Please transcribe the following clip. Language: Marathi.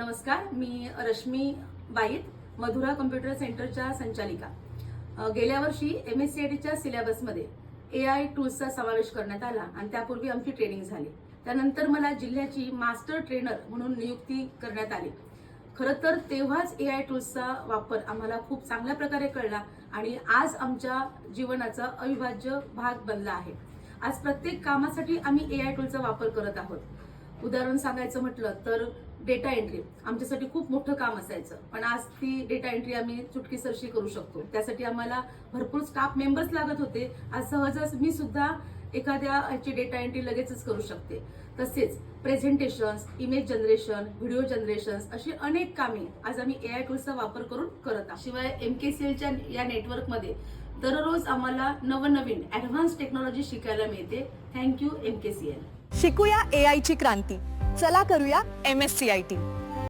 नमस्कार, मी रश्मी बाईत, मधुरा कम्प्युटर सेंटरच्या संचालिका. गेल्या वर्षी MSCITच्या सिलेबसमध्ये AI टूल्सचा समावेश करण्यात आला आणि त्यापूर्वी आमची ट्रेनिंग झाली. त्यानंतर मला जिल्ह्याची मास्टर ट्रेनर म्हणून नियुक्ती करण्यात आली. खरं तर तेव्हाच AI टूल्सचा वापर आम्हाला खूप चांगल्या प्रकारे कळला आणि आज आमच्या जीवनाचा अविभाज्य भाग बनला आहे. आज प्रत्येक कामासाठी आम्ही AI टूलचा वापर करत आहोत. उदाहरण सांगायचं म्हटलं तर डेटा एंट्री आमच्यासाठी खूप मोठं काम असायचं, पण आज ती डेटा एंट्री आम्ही चुटकीसरशी करू शकतो. त्यासाठी आम्हाला भरपूर स्टाफ मेंबर्स लागत होते. आज सहजच मी सुद्धा एखाद्या डेटा एंट्री लगेचच करू शकते. तसेच presentations, image generation, video generations अशी अनेक कामे आज आम्ही AI टूल्सचा वापर करून करत आहोत. शिवाय MKCLच्या या नेटवर्कमध्ये दररोज आम्हाला नवनवीन ऍडव्हान्स टेक्नॉलॉजी शिकायला मिळते. Thank you MKCL. शिकूया AI ची क्रांती. चला करूया MSCIT.